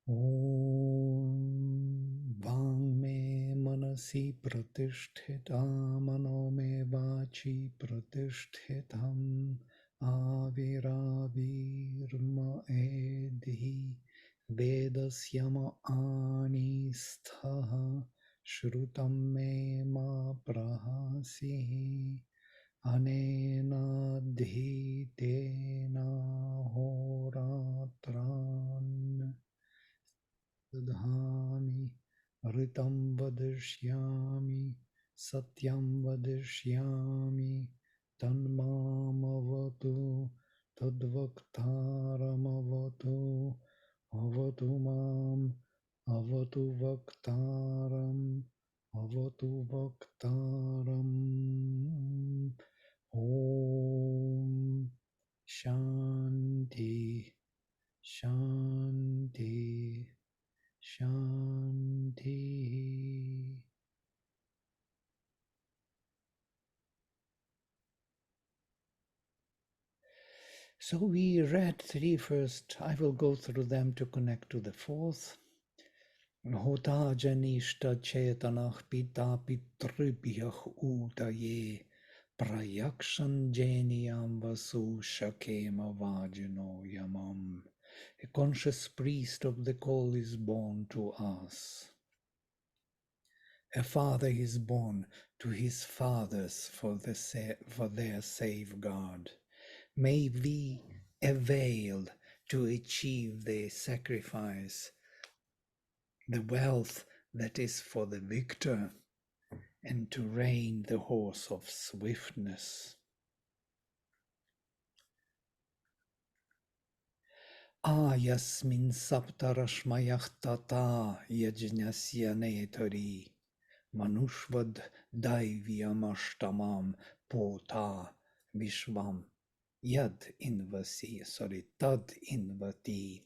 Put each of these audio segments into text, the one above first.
Om Vangme Manasi Pratisthita Mano Me Vachi Pratishtitam Aviravirma Edhi Vedasyama Anisthaha Shrutam Me Ma Prahasihi Anena Dhitena Horatran Dadhami Ritam Vadishyami Satyam Vadishyami Tanmamavatu Tadvaktaramavatu Avatu Mam Avatu Vaktaram Avatu Vaktaram Om Shanti Shanti Shanti. So we read three first. I will go through them to connect to the fourth. Hota janishta chetanach pita pitribhyach udaye prayakshan jeniam vasu shakema vajino yamam. A conscious priest of the call is born to us. A father is born to his fathers for their safeguard. May we avail to achieve the sacrifice, the wealth that is for the victor, and to rein the horse of swiftness. Yasmin saptarashmayach tata yajnasya netari manushvad daivyamashtamam pota vishvam tad invati.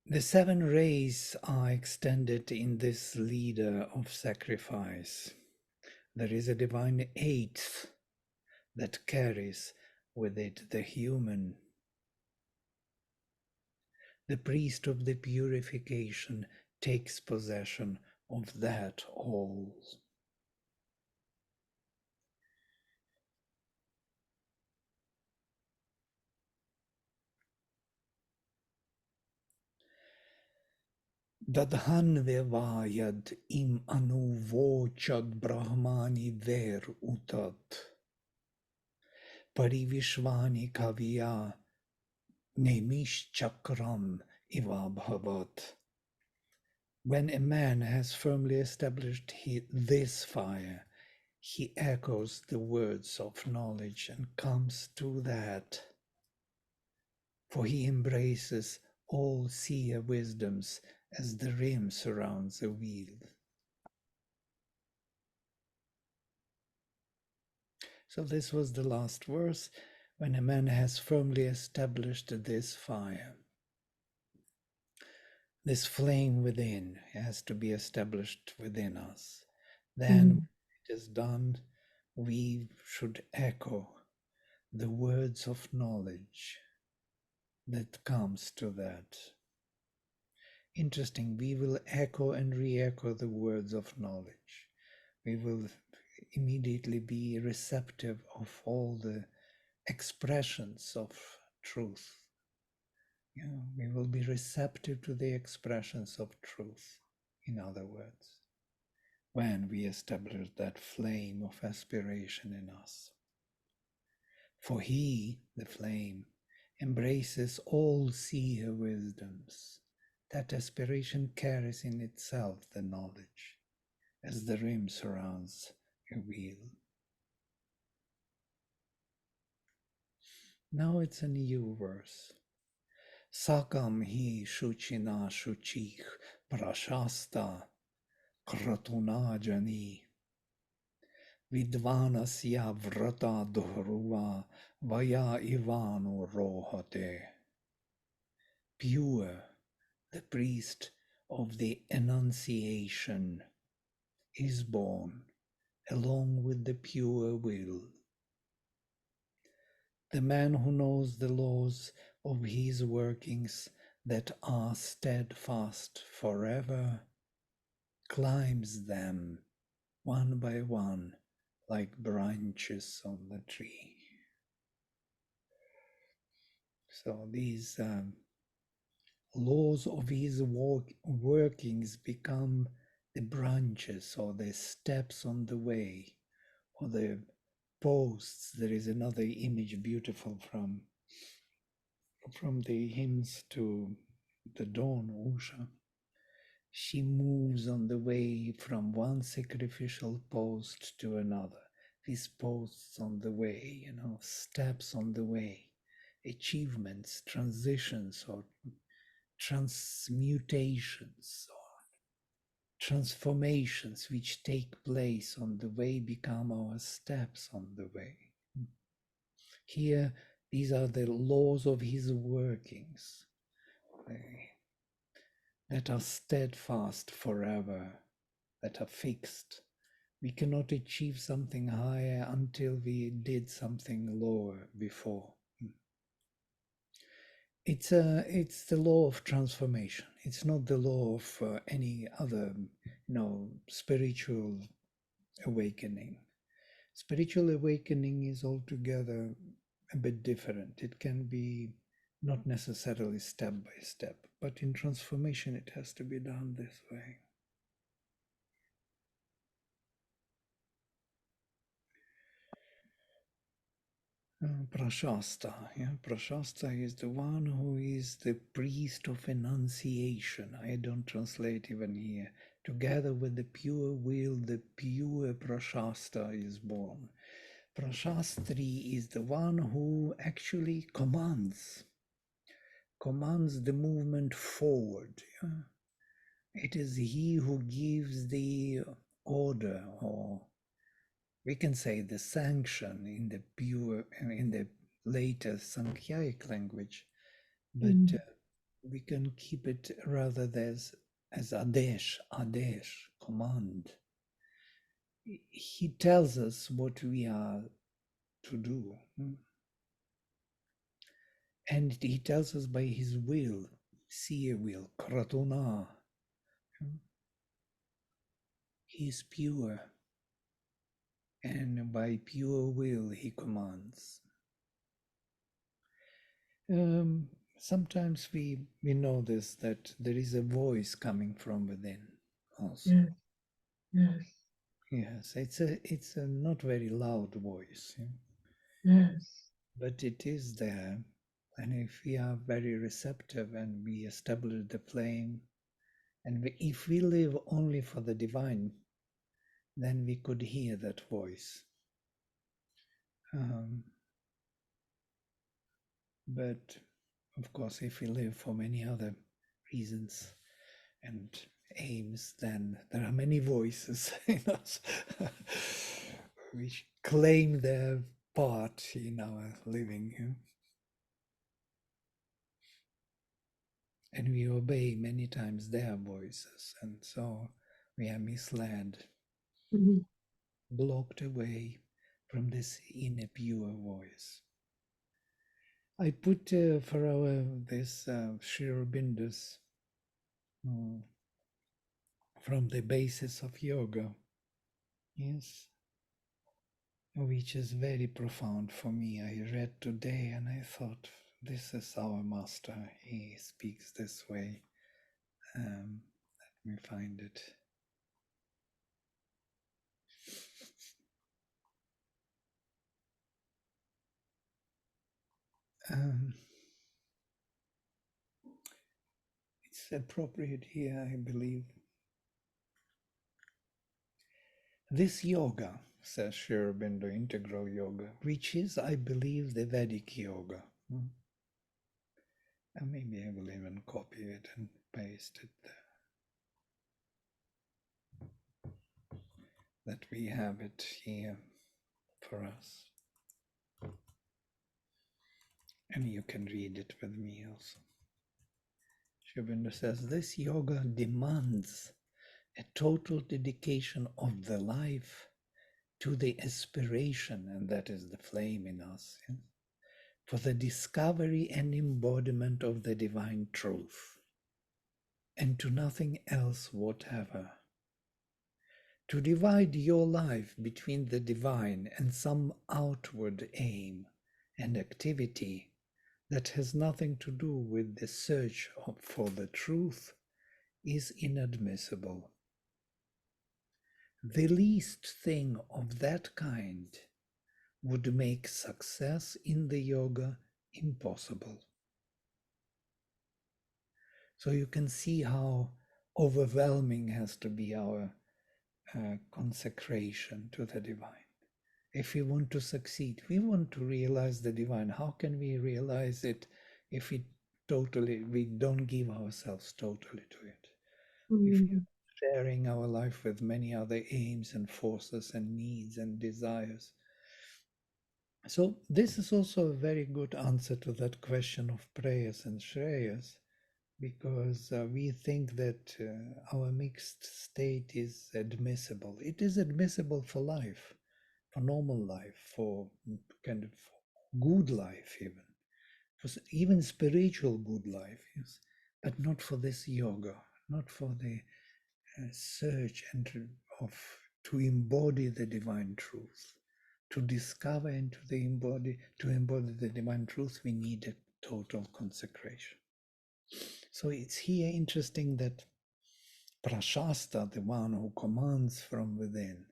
The seven rays are extended in this leader of sacrifice. There is a divine eighth that carries with it the human. The priest of the purification takes possession of that all. Dadhan vevayad im anu vochad brahmani ver utat parivishvani kavya nemish chakram ivabhavat. When a man has firmly established this fire, he echoes the words of knowledge and comes to that, for he embraces all seer wisdoms as the rim surrounds the wheel. So this was the last verse. When a man has firmly established this fire, this flame within has to be established within us. Then when it is done, we should echo the words of knowledge that comes to that. Interesting, we will echo and re-echo the words of knowledge. We will immediately be receptive of all the expressions of truth. We will be receptive to the expressions of truth, in other words, when we establish that flame of aspiration in us. For he, the flame, embraces all seer wisdoms. That aspiration carries in itself the knowledge, as the rim surrounds a wheel. Now it's a new verse. Sakam hi shuchina shuchich prashasta kratuna jani vidvanasya vrata dhruva vaya ivanu rohate. Pure, the priest of the Annunciation, is born along with the pure will. The man who knows the laws of his workings that are steadfast forever, climbs them one by one like branches on the tree. So these laws of his workings become the branches or the steps on the way or the posts. There is another image beautiful from the hymns to the dawn, Usha. She moves on the way from one sacrificial post to another. These posts on the way, steps on the way, achievements, transitions, or transmutations, or transformations which take place on the way become our steps on the way. Here, these are the laws of his workings that are steadfast forever, that are fixed. We cannot achieve something higher until we did something lower before. It's the law of transformation. It's not the law of any other, spiritual awakening. Spiritual awakening is altogether a bit different. It can be not necessarily step by step, but in transformation it has to be done this way. Prashasta. Yeah? Prashasta is the one who is the priest of enunciation. I don't translate even here. Together with the pure will, the pure Prashasta is born. Prashastri is the one who actually commands the movement forward. Yeah? It is he who gives the order, or we can say the sanction in the later Sankhyaik language, but we can keep it rather as Adesh, command. He tells us what we are to do. And he tells us by his will, Siya will, Kratuna. He is pure, and by pure will he commands. Sometimes we notice that there is a voice coming from within also. Yes, it's a not very loud voice. But it is there. And if we are very receptive and we establish the flame, and if we live only for the divine, then we could hear that voice. But of course, if we live for many other reasons and aims, then there are many voices in us which claim their part in our living. And we obey many times their voices, and so we are misled, blocked away from this inner pure voice. I put for this Sri Aurobindo's from the basis of yoga, yes, which is very profound for me. I read today and I thought, this is our master. He speaks this way. Let me find it. It's appropriate here, I believe. This yoga, says Sri Aurobindo, integral yoga, which is, I believe, the Vedic yoga. And maybe I will even copy it and paste it there. That we have it here for us. And you can read it with me also. Sri Aurobindo says, this yoga demands a total dedication of the life to the aspiration, and that is the flame in us, for the discovery and embodiment of the divine truth, and to nothing else whatever. To divide your life between the divine and some outward aim and activity that has nothing to do with the search for the truth is inadmissible. The least thing of that kind would make success in the yoga impossible. So you can see how overwhelming has to be our consecration to the divine. If we want to succeed, we want to realize the divine. How can we realize it if we don't give ourselves totally to it? If we are sharing our life with many other aims and forces and needs and desires. So this is also a very good answer to that question of prayers and shreyas, because we think that our mixed state is admissible. It is admissible for life, for normal life, for kind of good life, even spiritual good life, yes, but not for this yoga, not for the search and to embody the divine truth. To discover and to embody the divine truth, we need a total consecration. So it's here interesting that Prashasta, the one who commands from within,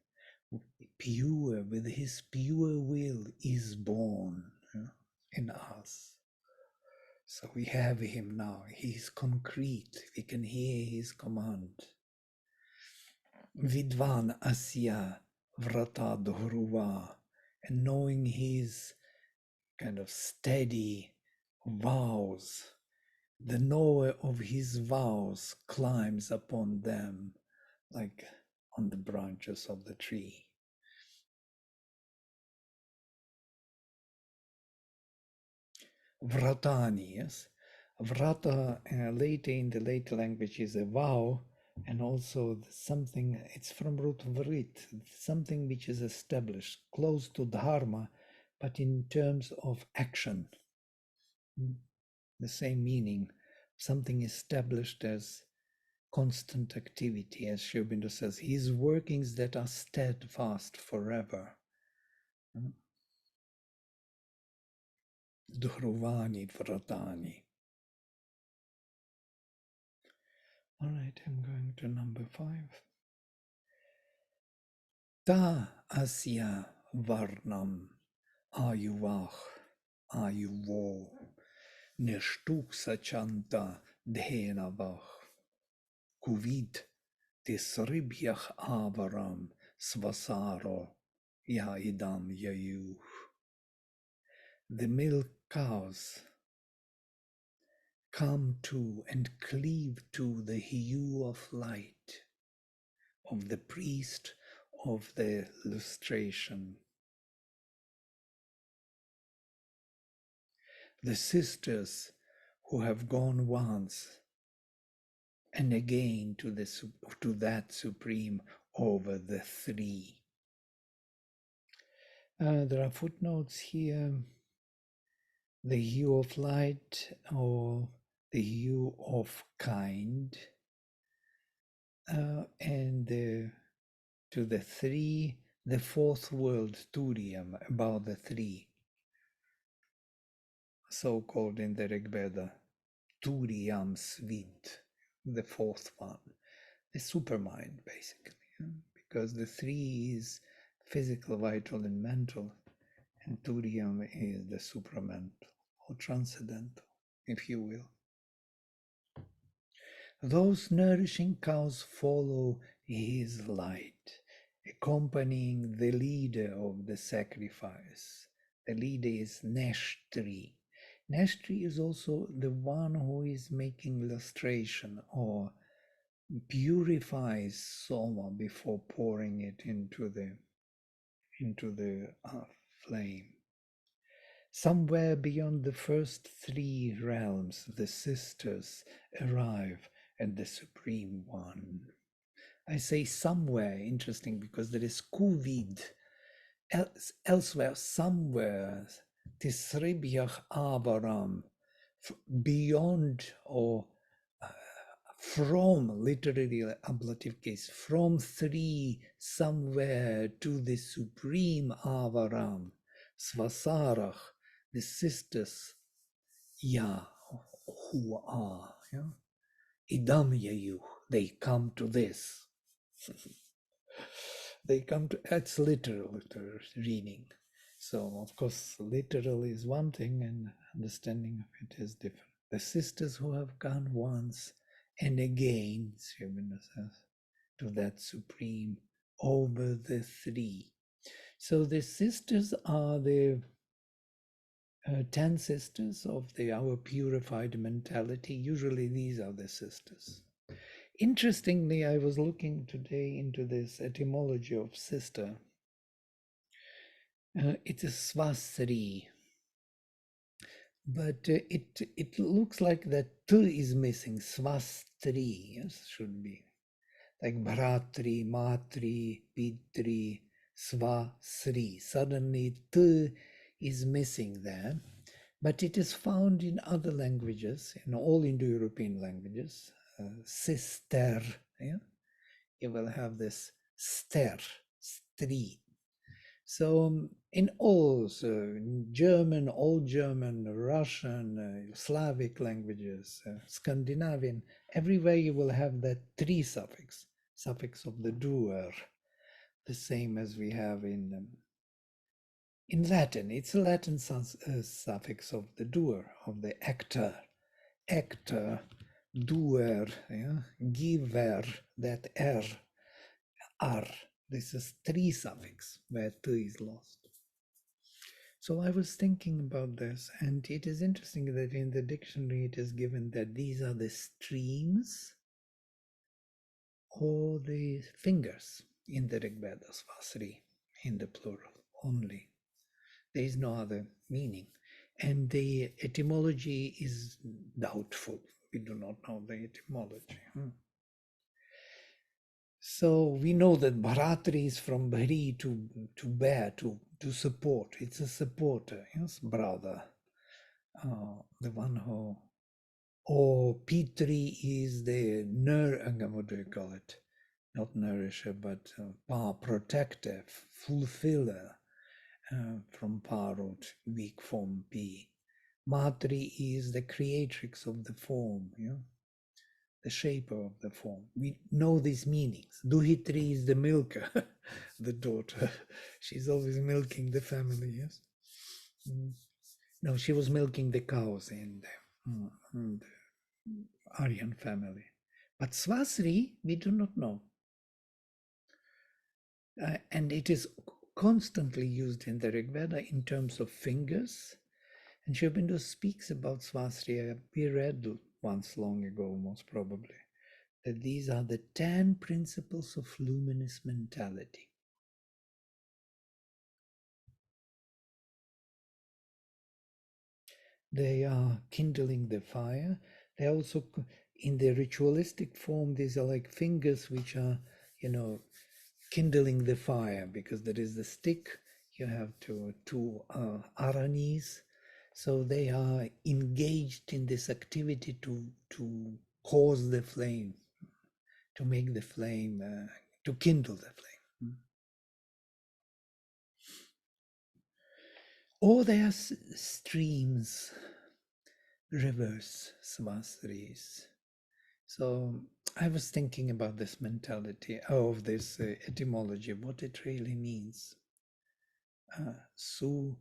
pure, with his pure will, is born in us. So we have him now. He's concrete. We can hear his command. Vidvan asya vrata dhruva. And knowing his kind of steady vows, the knower of his vows climbs upon them like on the branches of the tree. Vratani, yes. Vrata later in the later language is a vow, and also something, it's from root vrit, something which is established, close to dharma, but in terms of action. The same meaning, something established as constant activity, as Sri Aurobindo says, his workings that are steadfast forever. Dhruvani Vratani. All right, I'm going to number 5. Ta asya varnam ayuvah ayuvo nishtuk sachanta dhenavah kuvid tisribhyach avaram svasaro yaidam yayu. The milk cows come to and cleave to the hue of light of the priest of the lustration. The sisters who have gone once and again to that supreme over the three. There are footnotes here. The hue of light or the hue of kind, and to the three, the fourth world, Turiam, about the three, so-called in the Rig Veda, Turiyam Svid, the fourth one, the supermind, basically, because the three is physical, vital, and mental, and Turiyam is the supramental or transcendental, if you will. Those nourishing cows follow his light, accompanying the leader of the sacrifice. The leader is Neshtri. Neshtri is also the one who is making lustration or purifies soma before pouring it into the flame. Somewhere beyond the first three realms, the sisters arrive at the Supreme One. I say somewhere, interesting, because there is kuvid, elsewhere, somewhere. Tisribyach avaram, beyond or uh, from, literally ablative case, from three somewhere to the supreme avaram, svasarach, the sisters, yeah, who are, yeah, idam yayu, they come to this. They come to, that's literal reading. So, of course, literal is one thing and understanding of it is different. The sisters who have gone once and again, Srimana says, to that supreme over the three. So the sisters are the 10 sisters of the our purified mentality. Usually these are the sisters. Interestingly, I was looking today into this etymology of sister. It is swasri, but it looks like that t is missing. Swastri, yes, should be like bharatri, matri, pitri, swasri. Suddenly t is missing there, but it is found in other languages, in all Indo-European languages. Sister, yeah, you will have this ster, stri. So in all German, Old German, Russian, Slavic languages, Scandinavian, everywhere you will have that tri suffix of the doer, the same as we have in Latin. It's a Latin suffix of the doer, of the actor, doer, yeah? Giver, that r. This is tri suffix where t is lost. So I was thinking about this, and it is interesting that in the dictionary it is given that these are the streams or the fingers in the Rig Veda, Svasri, in the plural only. There is no other meaning. And the etymology is doubtful. We do not know the etymology. So we know that Bharatri is from Bhari to bear, to support. It's a supporter, yes, brother. The one who, or P3 is the what do you call it? Not nourisher, but protector, fulfiller from Parut, weak form P. Matri is the creatrix of the form, yeah? The shaper of the form. We know these meanings. Duhitri is the milker, the daughter. She's always milking the family, yes? No, she was milking the cows in the Aryan family. But Swasri, we do not know. And it is constantly used in the Rig Veda in terms of fingers. And Sri Aurobindo speaks about Swasri. We read once long ago, most probably, that these are the 10 principles of luminous mentality. They are kindling the fire. They also, in the ritualistic form, these are like fingers which are, kindling the fire, because there is the stick. You have two aranis. So they are engaged in this activity to cause the flame, to make the flame, to kindle the flame. Or they are streams, rivers, swasris. So I was thinking about this mentality of this etymology, what it really means. Su,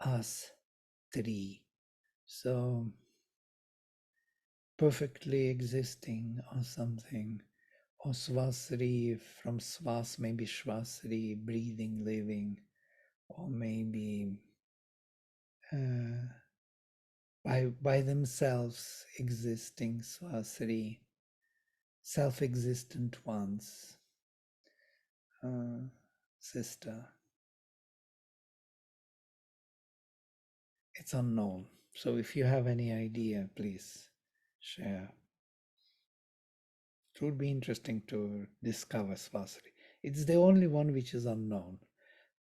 as, tri. So perfectly existing or something. Or swasri, from swas, maybe shvasri, breathing, living, or maybe by themselves existing, swasri, self-existent ones, sister. It's unknown. So if you have any idea, please share. It would be interesting to discover Swasri. It's the only one which is unknown.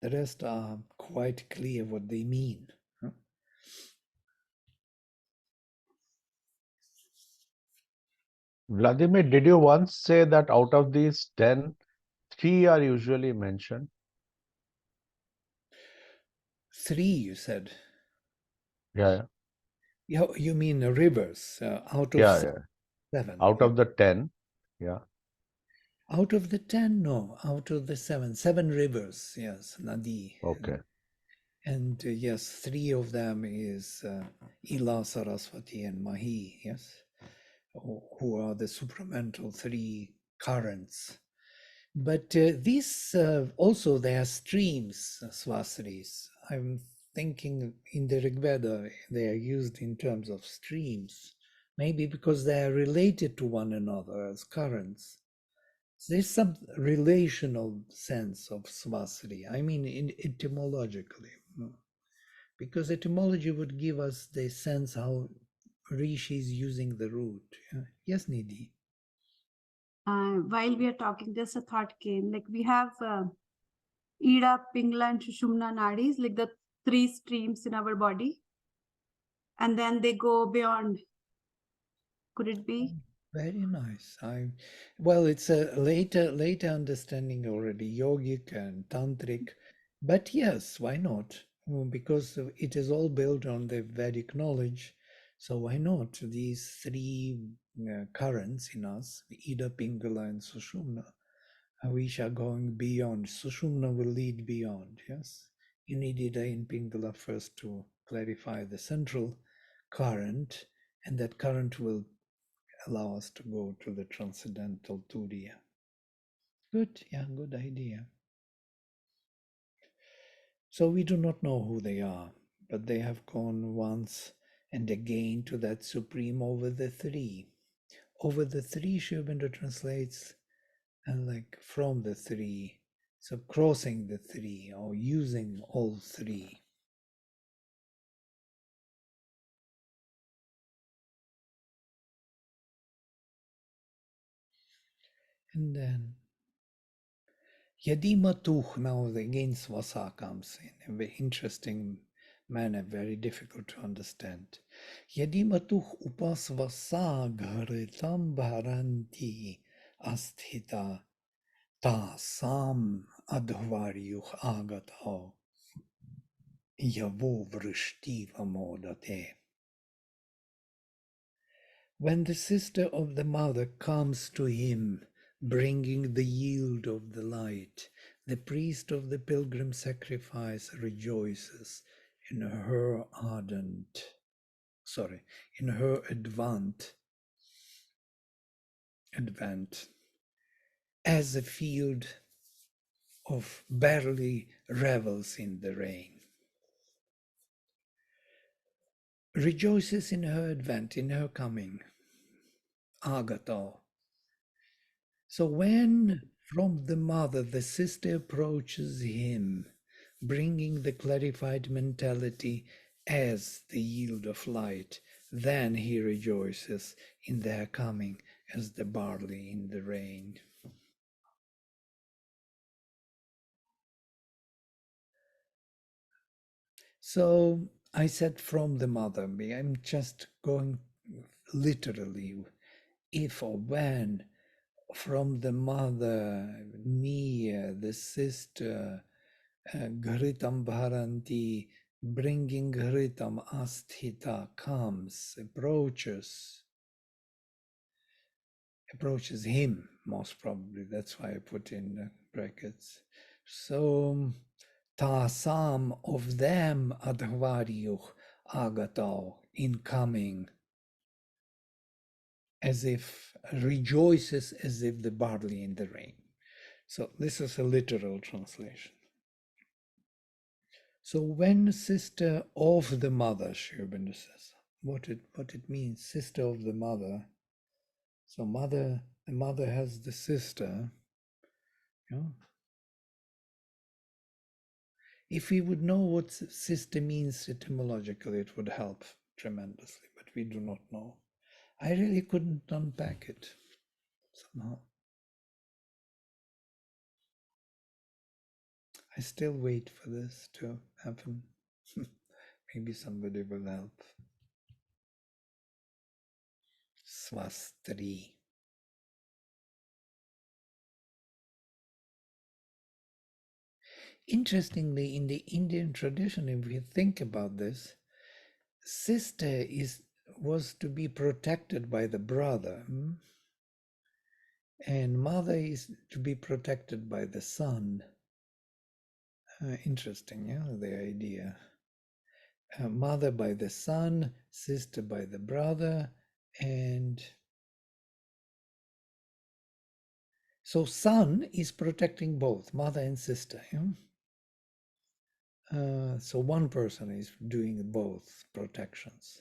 The rest are quite clear what they mean. Huh? Vladimir, did you once say that out of these 10, 3 are usually mentioned? 3, you said. Yeah, Yeah, you mean rivers out of yeah, yeah. 7? Out Yeah. of the 10, yeah. Out of the 10, no. Out of the 7. 7 rivers, yes, Nadi. Okay. And yes, 3 of them is Ila, Saraswati, and Mahi, yes, who are the supramental 3 currents. But these also, they are streams, swasris. I'm thinking in the Rig Veda, they are used in terms of streams, maybe because they are related to one another as currents. There's some relational sense of swasri, I mean, etymologically, because etymology would give us the sense how Rishi is using the root. Yes, Nidhi. While we are talking, just a thought came. Like we have Ida, Pingla, and Shushumna nadis, like the 3 streams in our body, and then they go beyond. Could it be? Very nice. Well, it's a later understanding already, yogic and tantric, but yes, why not? Because it is all built on the Vedic knowledge, so why not? These 3 currents in us, Ida, Pingala, and Sushumna, we are going beyond. Sushumna will lead beyond. Yes, you need Ida in Pingala first to clarify the central current, and that current will allow us to go to the transcendental Turiya. Good, yeah, good idea. So we do not know who they are, but they have gone once and again to that supreme over the 3. Over the 3, Shubhendra translates and like from the 3. So crossing the 3 or using all 3. And then Yadimatuch, now again Swasa comes in a very interesting manner, very difficult to understand. Yadimatuch upasvasa gharitam bharanti asthita ta sam adhvaryuch agatao yavo vrishtiva modate. When the sister of the mother comes to him, bringing the yield of the light, the priest of the pilgrim sacrifice rejoices in her in her advent, as a field of barley revels in the rain. Rejoices in her advent, in her coming, agato. So when from the mother the sister approaches him, bringing the clarified mentality as the yield of light, then he rejoices in their coming as the barley in the rain. So I said from the mother, I'm just going literally, if or when from the mother, near the sister, Ghritam Bharanti, bringing Ghritam Asthita, comes, approaches him, most probably. That's why I put in brackets. So, Tasam of them Adhvaryuch Agatao, incoming, as if rejoices as if the barley in the rain. So this is a literal translation. So when sister of the mother, Sri Aurobindo says, what it means, sister of the mother. So mother, the mother has the sister. You know? If we would know what sister means etymologically, it would help tremendously, but we do not know. I really couldn't unpack it somehow. I still wait for this to happen. Maybe somebody will help. Swastri. Interestingly, in the Indian tradition, if we think about this, sister was to be protected by the brother, and mother is to be protected by the son. Interesting, yeah, the idea. Mother by the son, sister by the brother, and so son is protecting both mother and sister. Yeah? So one person is doing both protections.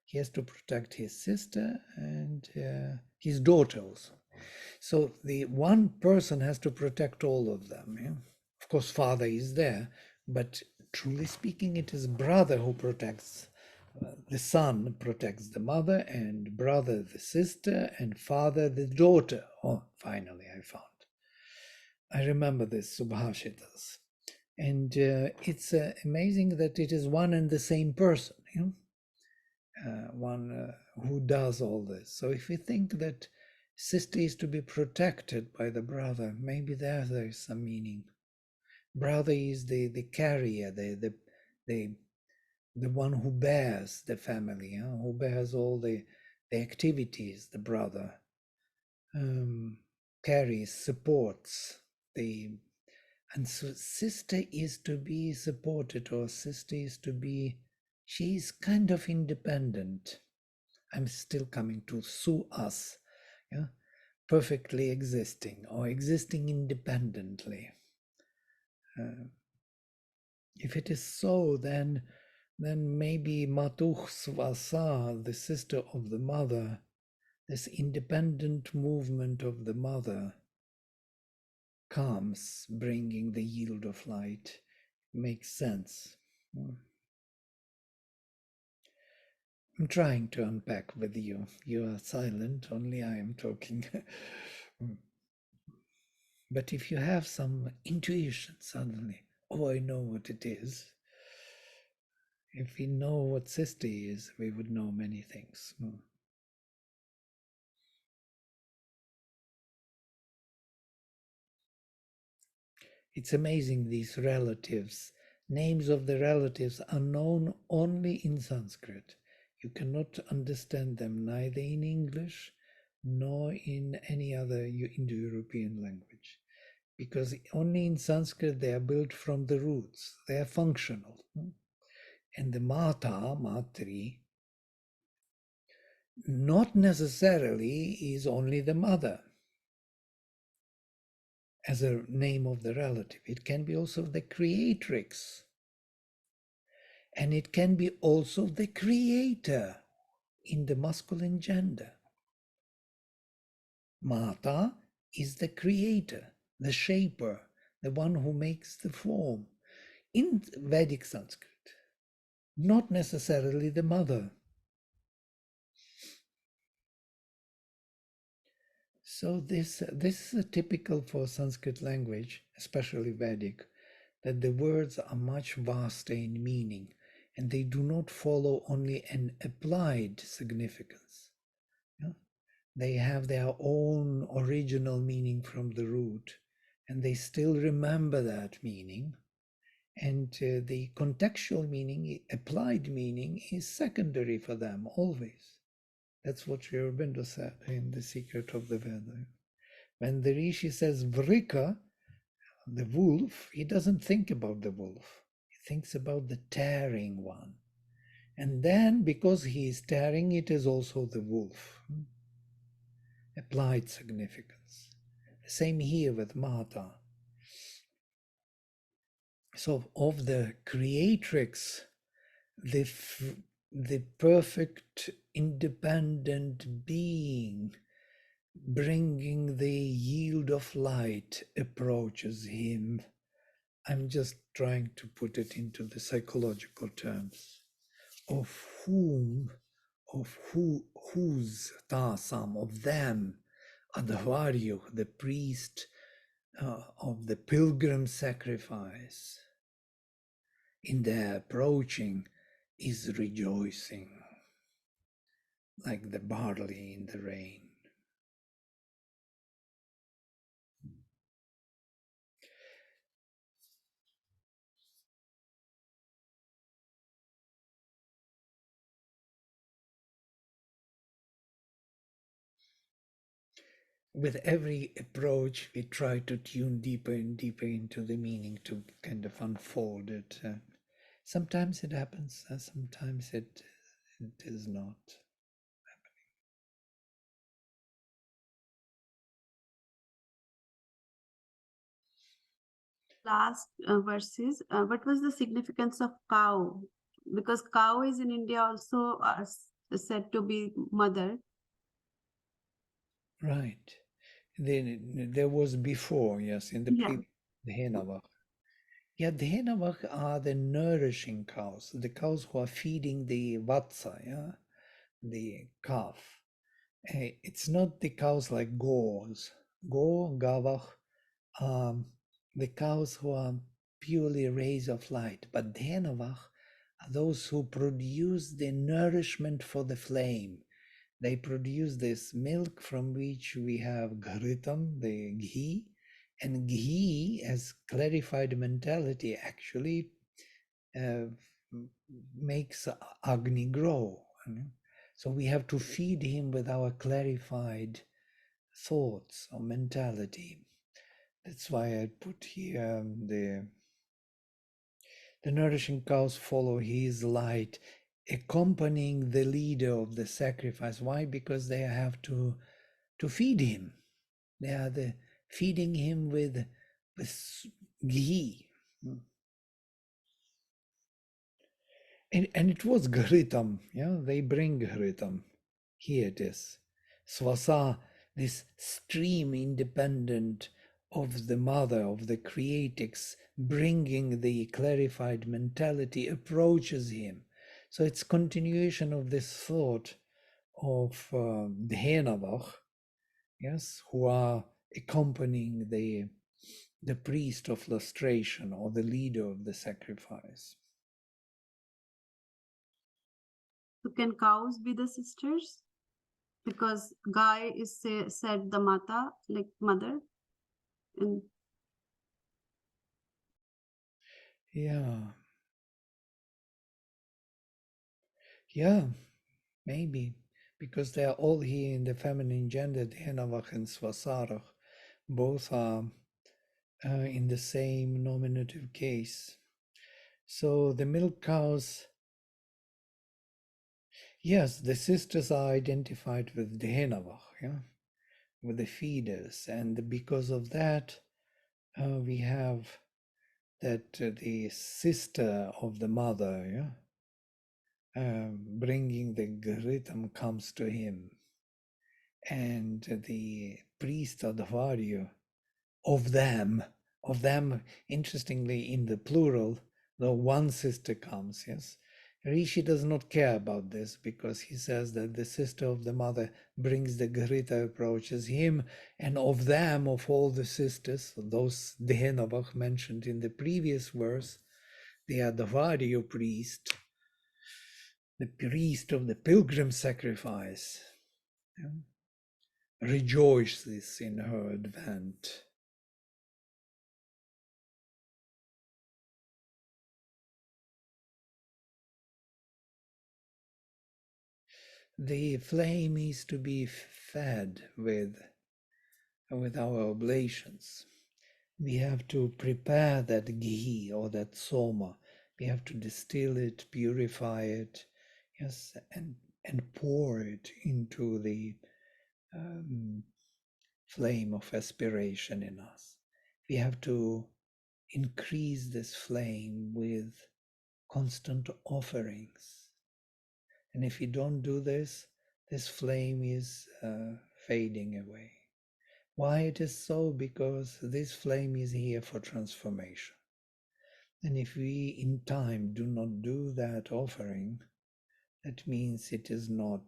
He has to protect his sister and his daughter also. So the one person has to protect all of them. Yeah? Of course, father is there, but truly speaking, it is brother who protects. The son protects the mother, and brother the sister, and father the daughter. Oh, finally, I found. I remember this Subhashitas. And it's amazing that it is one and the same person, you know? One who does all this. So if we think that sister is to be protected by the brother, maybe there is some meaning. Brother is the carrier, the one who bears the family, who bears all the activities. The brother carries, supports the. And so sister is to be supported, or sister is to be, she is kind of independent. I'm still coming to su us, yeah? Perfectly existing or existing independently. If it is so, then maybe Matuh Svasa, the sister of the mother, this independent movement of the mother, comes, bringing the yield of light. Makes sense. I'm trying to unpack with you. You are silent, only I am talking. But if you have some intuition suddenly, oh, I know what it is. If we know what sister is, we would know many things. It's amazing, these relatives. Names of the relatives are known only in Sanskrit. You cannot understand them neither in English nor in any other Indo-European language, because only in Sanskrit they are built from the roots. They are functional. And the Mata, Matri, not necessarily is only the mother as a name of the relative. It can be also the creatrix. And it can be also the creator in the masculine gender. Mata is the creator, the shaper, the one who makes the form. In Vedic Sanskrit, not necessarily the mother. So this is typical for Sanskrit language, especially Vedic, that the words are much vaster in meaning, and they do not follow only an applied significance. Yeah? They have their own original meaning from the root, and they still remember that meaning. And the contextual meaning, applied meaning, is secondary for them always. That's what Sri Aurobindo said in The Secret of the Veda. When the Rishi says Vrika, the wolf, he doesn't think about the wolf. He thinks about the tearing one. And then, because he is tearing, it is also the wolf. Applied significance. Same here with Mata. So, of the creatrix, the perfect independent being bringing the yield of light approaches him. I'm just trying to put it into the psychological terms. Of whom, whose tasam, of them, Adhvaryu, the priest of the pilgrim sacrifice, in their approaching, is rejoicing like the barley in the rain. With every approach, we try to tune deeper and deeper into the meaning to kind of unfold it. Sometimes it happens, sometimes it is not. Last verses, what was the significance of cow? Because cow is in India also said to be mother. Right. Then there was before, yes, in the Yeah. previous Dhenavak. Yeah, Dhenavak are the nourishing cows, the cows who are feeding the vatsa, yeah, the calf. It's not the cows like goats. Go, gavach, um, the cows who are purely rays of light, but Dhenavach are those who produce the nourishment for the flame. They produce this milk from which we have ghritam, the ghee, and ghee as clarified mentality actually uh, makes Agni grow. So we have to feed him with our clarified thoughts or mentality. That's why I put here the nourishing cows follow his light, accompanying the leader of the sacrifice. Why? Because they have to feed him. They are feeding him with ghee. And it was Ghritam, yeah, they bring Ghritam. Here it is. Swasa, this stream independent of the mother, of the creatix, bringing the clarified mentality, approaches him. So it's continuation of this thought of Dhenavach, yes, who are accompanying the priest of lustration or the leader of the sacrifice. So can cows be the sisters? Because Gai is said the mata, like mother. And Yeah, yeah, maybe. Because they are all here in the feminine gender, Dhenavach and Swasarach. Both are in the same nominative case. So the milk cows, yes, the sisters are identified with Dhenavach, yeah, with the feeders. And because of that, we have that the sister of the mother, yeah, bringing the Ghritam comes to him. And the priest or the warrior of them, interestingly in the plural, though one sister comes, yes. Rishi does not care about this because he says that the sister of the mother brings the Grita, approaches him, and of them, of all the sisters, those Dhenavach mentioned in the previous verse, they are the warrior priest, the priest of the pilgrim sacrifice, yeah, rejoices in her advent. The flame is to be fed with our oblations. We have to prepare that ghee or that soma. We have to distill it, purify it, yes, and pour it into the flame of aspiration in us. We have to increase this flame with constant offerings. And if we don't do this, this flame is fading away. Why it is so? Because this flame is here for transformation. And if we in time do not do that offering, that means it is not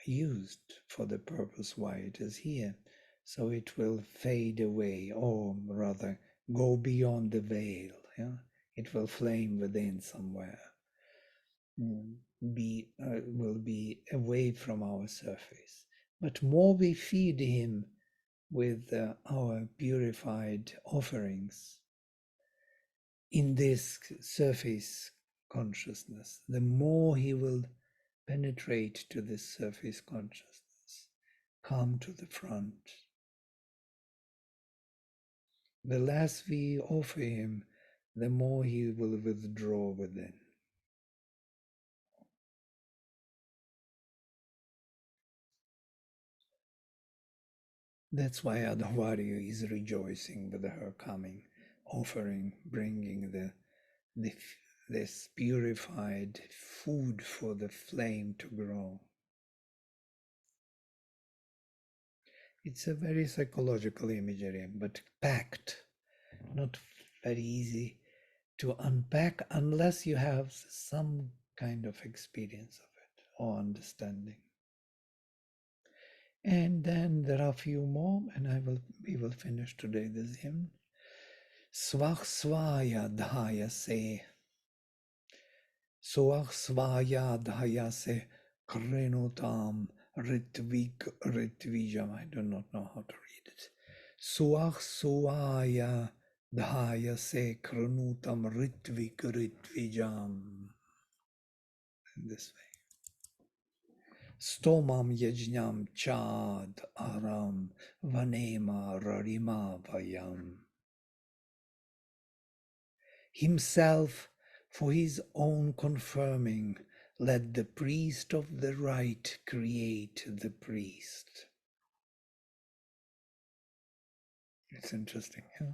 used for the purpose why it is here. So it will fade away, or rather go beyond the veil. Yeah? It will flame within somewhere. Will be away from our surface. But more we feed him with our purified offerings in this surface consciousness, the more he will penetrate to this surface consciousness, come to the front. The less we offer him, the more he will withdraw within. That's why Adhvarya is rejoicing with her coming, offering, bringing this purified food for the flame to grow. It's a very psychological imagery, but packed, not very easy to unpack unless you have some kind of experience of it or understanding. And then there are a few more, and we will finish today this hymn. Svach svaya dhaya se, Swach svaya dhaya se krenotam ritvijam. I do not know how to read it. Swach svaya dhaya se krenotam ritvijam. In this way. Stomam yajnam chad aram vanema rarima vayam. Himself for his own confirming, let the priest of the right create the priest. It's interesting. Yeah?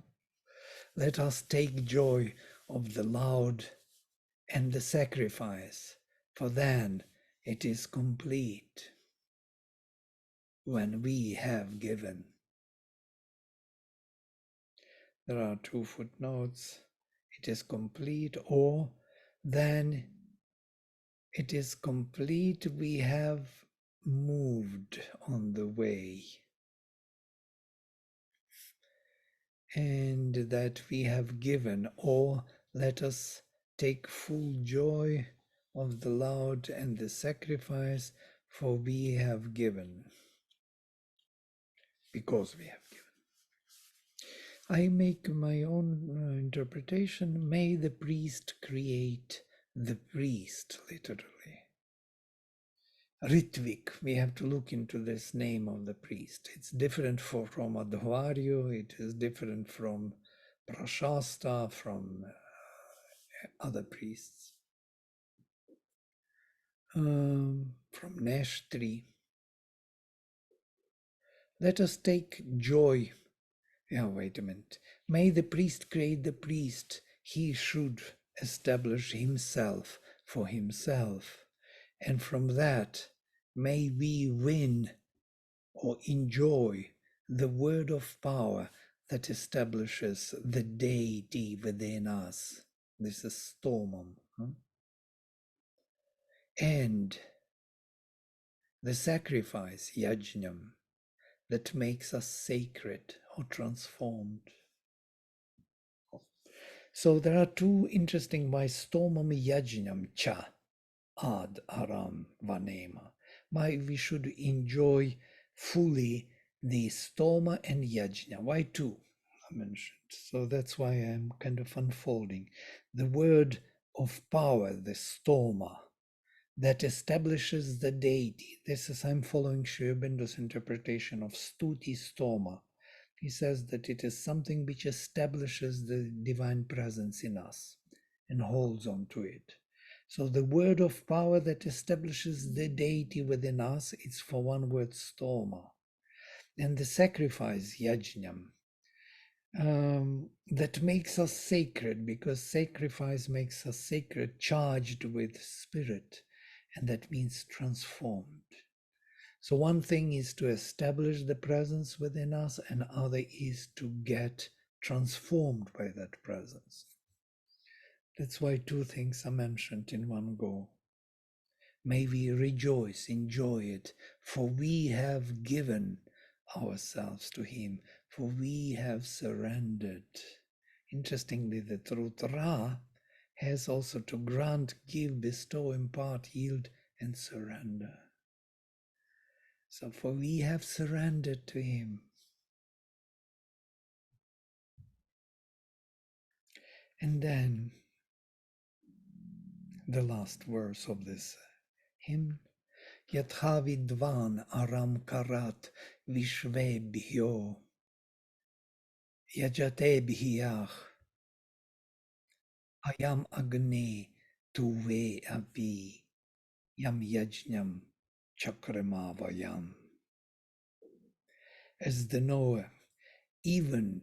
Let us take joy of the loud and the sacrifice, for then it is complete when we have given. There are 2 footnotes. It is complete, or then it is complete, we have moved on the way, and that we have given, or let us take full joy of the loud and the sacrifice, for we have given, because we have given. I make my own interpretation. May the priest create the priest, literally. Ritvik, we have to look into this name of the priest. It's different from Adhvarya, it is different from Prashasta, from other priests. From Neshtri. Let us take joy. Wait a minute. May the priest create the priest. He should establish himself for himself. And from that, may we win or enjoy the word of power that establishes the deity within us. This is Stomam. And the sacrifice, Yajnam, that makes us sacred or transformed. So there are 2 interesting why Stomam Yajnam Cha Ad Aram Vanema. Why we should enjoy fully the Stoma and Yajna. Why 2 I mentioned? So that's why I'm kind of unfolding. The word of power, the Stoma, that establishes the deity. This is, I'm following Sri Aurobindo's interpretation of Stuti Stoma. He says that it is something which establishes the divine presence in us and holds on to it. So the word of power that establishes the deity within us, it's for one word Stoma. And the sacrifice, Yajnam, that makes us sacred, because sacrifice makes us sacred, charged with spirit, and that means transformed. So one thing is to establish the presence within us, and other is to get transformed by that presence. That's why 2 things are mentioned in one go. May we rejoice, enjoy it, for we have given ourselves to him, for we have surrendered. Interestingly, the truth Ra has also to grant, give, bestow, impart, yield, and surrender. So for we have surrendered to him. And then the last verse of this hymn, Yatha vidvan aram karat vishvebhyo yajate bhyach ayam Agni tuve avi yam yajnam chakramavayam. As the knower, even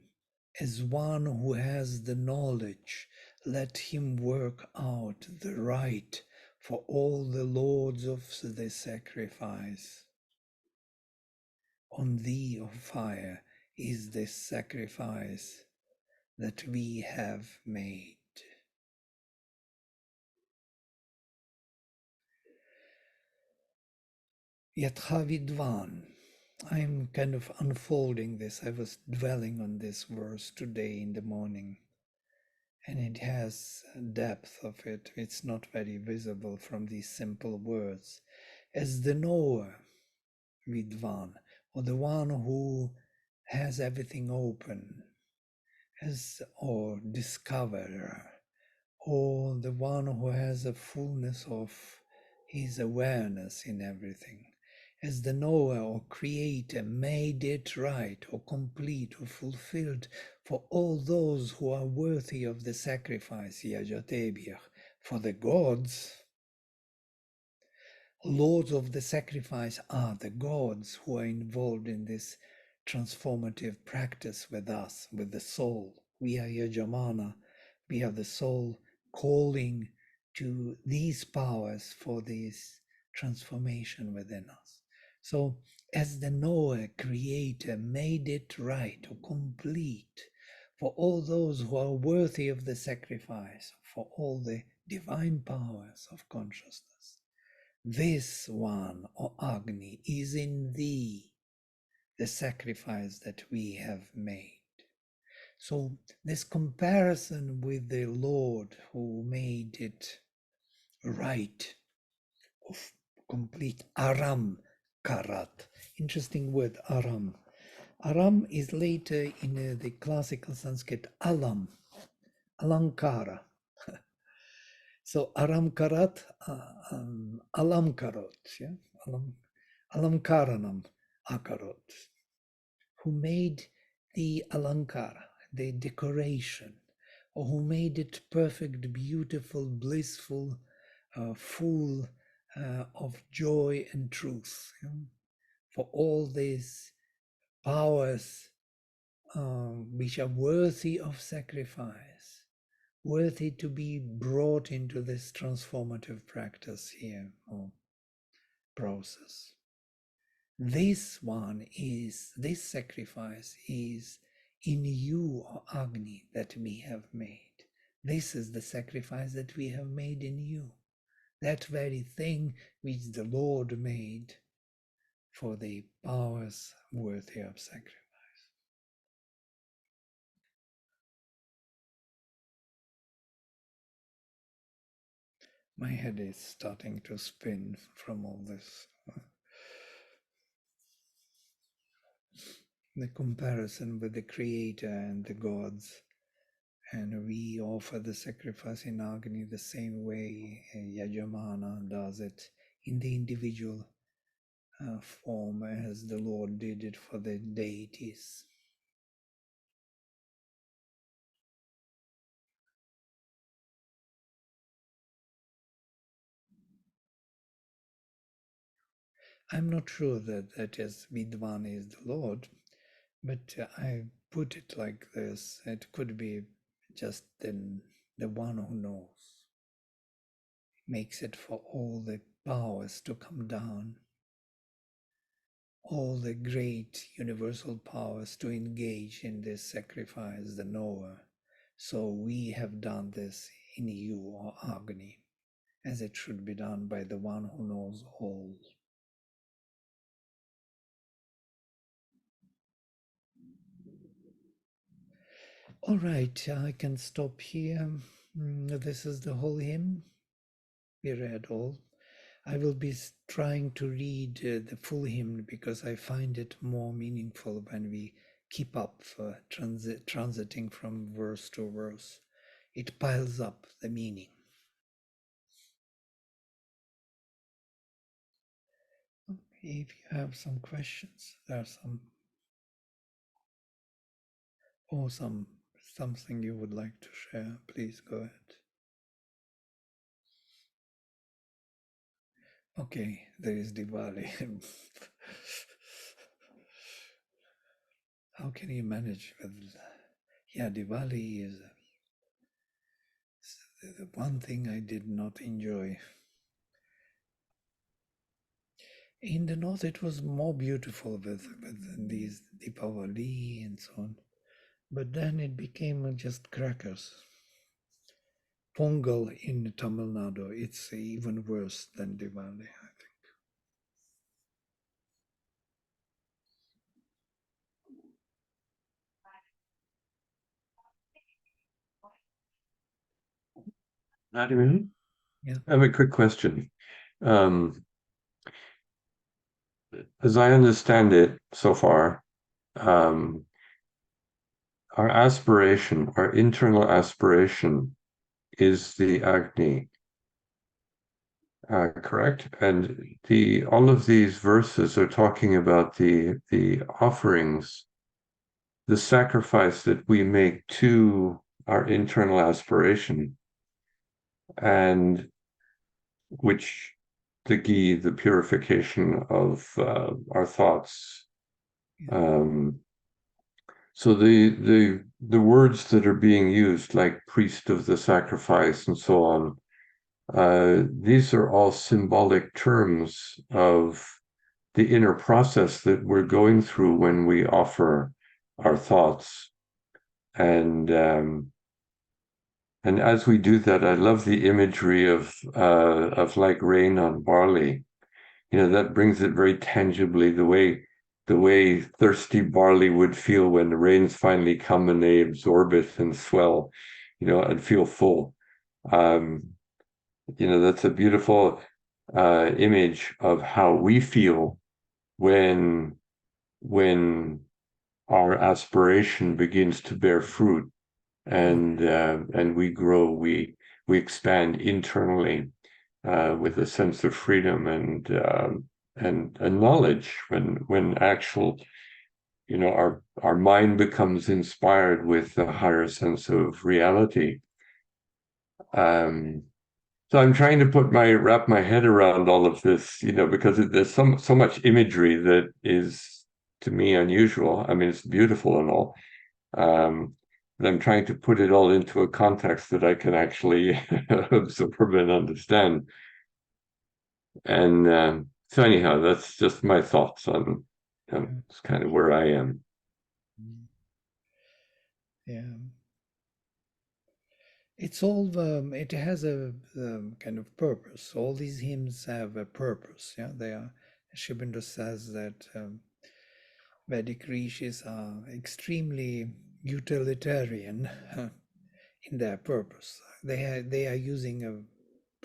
as one who has the knowledge, let him work out the right for all the lords of the sacrifice. On thee, O fire, is this sacrifice that we have made. Yatha vidvan. I'm kind of unfolding this. I was dwelling on this verse today in the morning, and it has a depth of it. It's not very visible from these simple words. As the knower, vidvan, or the one who has everything open, as or discoverer, or the one who has a fullness of his awareness in everything, as the knower or creator made it right or complete or fulfilled for all those who are worthy of the sacrifice, Yajatebhyah, for the gods. Lords of the sacrifice are the gods who are involved in this transformative practice with us, with the soul. We are Yajamana, we are the soul calling to these powers for this transformation within us. So, as the knower, creator, made it right or complete for all those who are worthy of the sacrifice, for all the divine powers of consciousness. This one, O Agni, is in thee, the sacrifice that we have made. So this comparison with the Lord who made it right, of complete aram karat. Interesting word, aram. Aram is later in the classical Sanskrit alam, alankara. So aram karat, alam karot, yeah? Alamkaranam akarot, who made the alankara, the decoration, or who made it perfect, beautiful, blissful, full of joy and truth. Yeah? For all these powers which are worthy of sacrifice, worthy to be brought into this transformative practice here or process. This sacrifice is in you, O Agni, that we have made. This is the sacrifice that we have made in you. That very thing which the Lord made for the powers worthy of sacrifice. My head is starting to spin from all this. The comparison with the Creator and the gods. And we offer the sacrifice in Agni the same way Yajamana does it in the individual form as the Lord did it for the deities. I'm not sure that that is Vidvan is the Lord, but I put it like this. It could be just the one who knows. Makes it for all the powers to come down, all the great universal powers to engage in this sacrifice, the knower. So we have done this in you, O Agni, as it should be done by the one who knows all. All right, I can stop here. This is the whole hymn. We read all. I will be trying to read the full hymn because I find it more meaningful when we keep up transiting from verse to verse. It piles up the meaning. If you have some questions, there are some, or something you would like to share, please go ahead. Okay, there is Diwali. How can you manage with? Yeah, Diwali is the one thing I did not enjoy. In the north, it was more beautiful with these Deepavali and so on. But then it became just crackers. Pongal in Tamil Nadu, it's even worse than Diwali, I think. Vladimir, Yeah. I have a quick question. As I understand it so far, our aspiration, our internal aspiration, is the Agni, correct? And all of these verses are talking about the offerings, the sacrifice that we make to our internal aspiration, and which the ghee, the purification of our thoughts. So the words that are being used, like priest of the sacrifice and so on, these are all symbolic terms of the inner process that we're going through when we offer our thoughts. And as we do that, I love the imagery of like rain on barley. You know, that brings it very tangibly, the way thirsty barley would feel when the rains finally come and they absorb it and swell, you know, and feel full. You know, that's a beautiful image of how we feel when our aspiration begins to bear fruit, and we grow, we expand internally with a sense of freedom and knowledge, when actual, you know, our mind becomes inspired with a higher sense of reality. So I'm trying to wrap my head around all of this, you know, because there's so much imagery that is, to me, unusual. I mean, it's beautiful and all, but I'm trying to put it all into a context that I can actually absorb and understand. And so anyhow, that's just my thoughts on, it's kind of where I am. Yeah. It's all, it has a kind of purpose. All these hymns have a purpose. Yeah, they are, Sri Aurobindo says that Vedic rishis are extremely utilitarian in their purpose. They are using a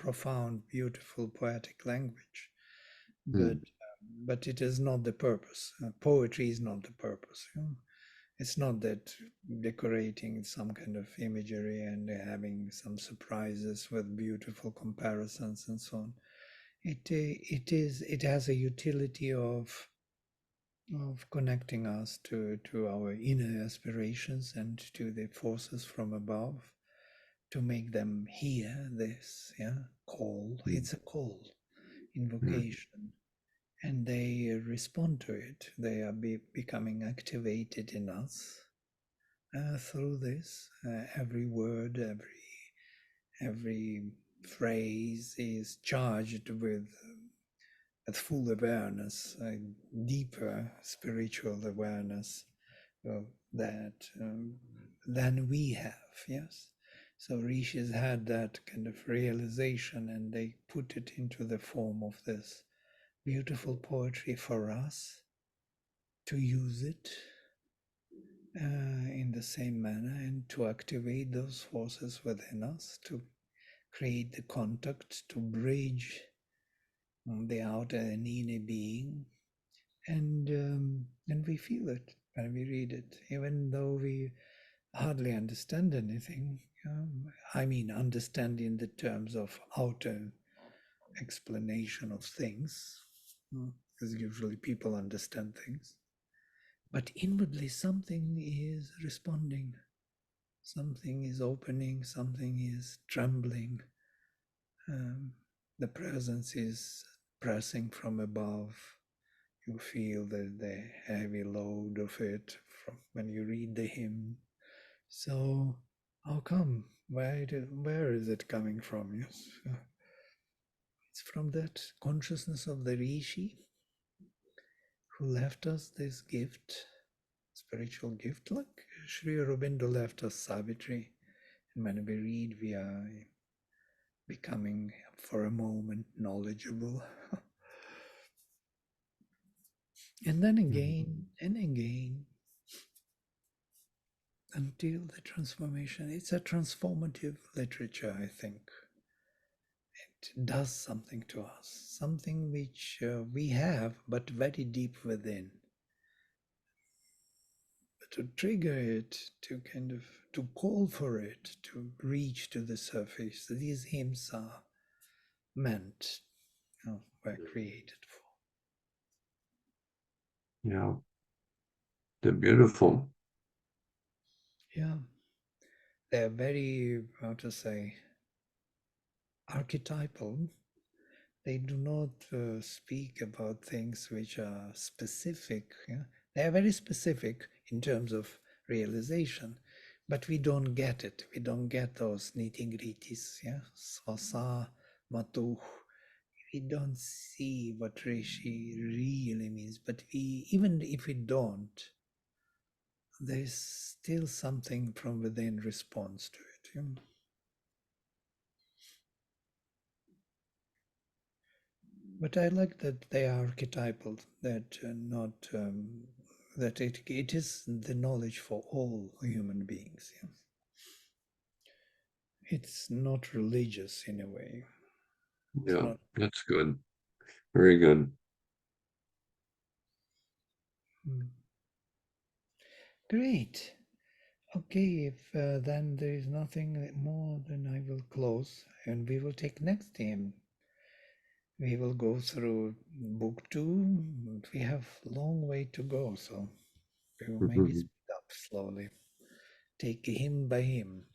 profound, beautiful, poetic language, but it is not the purpose. Poetry is not the purpose. You know? It's not that decorating some kind of imagery and having some surprises with beautiful comparisons and so on. It has a utility of connecting us to our inner aspirations and to the forces from above, to make them hear this call. It's a call, invocation, and they respond to it. They are becoming activated in us through this. Every word, every phrase is charged with full awareness, a deeper spiritual awareness of that than we have. Yes. So rishis had that kind of realization, and they put it into the form of this beautiful poetry for us to use it in the same manner, and to activate those forces within us, to create the contact, to bridge the outer and inner being, and we feel it when we read it, even though we hardly understand anything. I mean, understand in the terms of outer explanation of things, because usually people understand things. But inwardly, something is responding, something is opening, something is trembling. The presence is pressing from above. You feel the heavy load of it from when you read the hymn. So, how come? Where is it coming from? Yes, it's from that consciousness of the Rishi who left us this gift, spiritual gift, like Sri Aurobindo left us Savitri. And when we read, we are becoming, for a moment, knowledgeable. And then again and again, until the transformation. It's a transformative literature, I think. It does something to us, something which we have, but very deep within. But to trigger it, to kind of to call for it, to reach to the surface, these hymns are meant, were created for. Yeah. They're beautiful. Yeah, they're very, how to say, archetypal. They do not speak about things which are specific. Yeah? They are very specific in terms of realization, but we don't get it. We don't get those nitty-gritties. Yeah, Swasa, Matuh. We don't see what Rishi really means, but even if we don't, there's still something from within responds to it. Yeah? But I like that they are archetypal, that not that it is the knowledge for all human beings. Yeah? It's not religious in a way. It's Yeah, not. that's good. Very good. Great. Okay, if then there is nothing more, then I will close, and we will take next hymn. We will go through book 2. We have a long way to go, so we will maybe speed up slowly. Take hymn by hymn.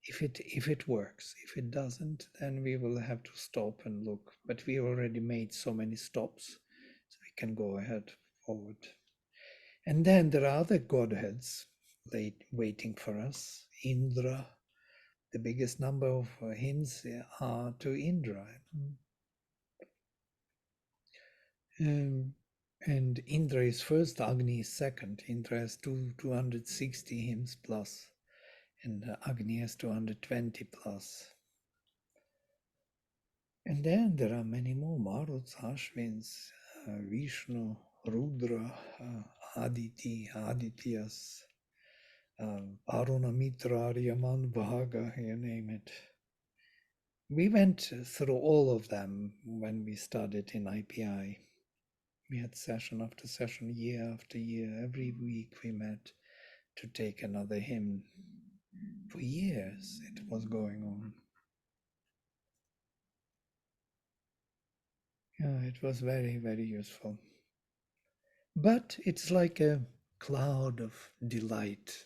If it works. If it doesn't, then we will have to stop and look. But we already made so many stops, so we can go ahead forward. And then there are other godheads waiting for us. Indra, the biggest number of hymns are to Indra. And Indra is first, Agni is second. Indra has 260 hymns plus, and Agni has 220 plus. And then there are many more Maruts, Ashwins, Vishnu, Rudra, Aditi, Adityas, Aruna Mitra, Aryaman, Bhaga, you name it. We went through all of them when we studied in IPI. We had session after session, year after year. Every week we met to take another hymn. For years it was going on. Yeah, it was very, very useful. But it's like a cloud of delight.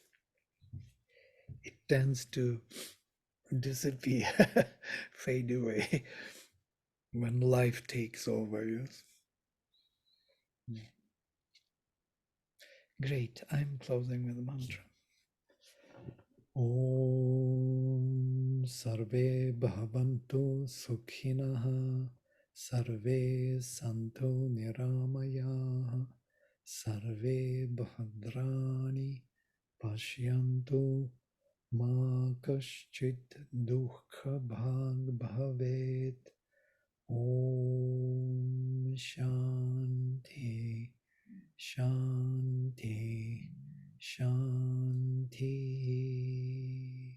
It tends to disappear, fade away when life takes over. Yes. Great. I'm closing with a mantra. Om Sarve Bhavantu Sukhinaha Sarve Santu Niramaya Sarve Bhadrani Pashyantu Ma Kaschit Dukha Bhag Bhavet. Om Shanti Shanti Shanti. Shanti.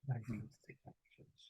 I feel the actions.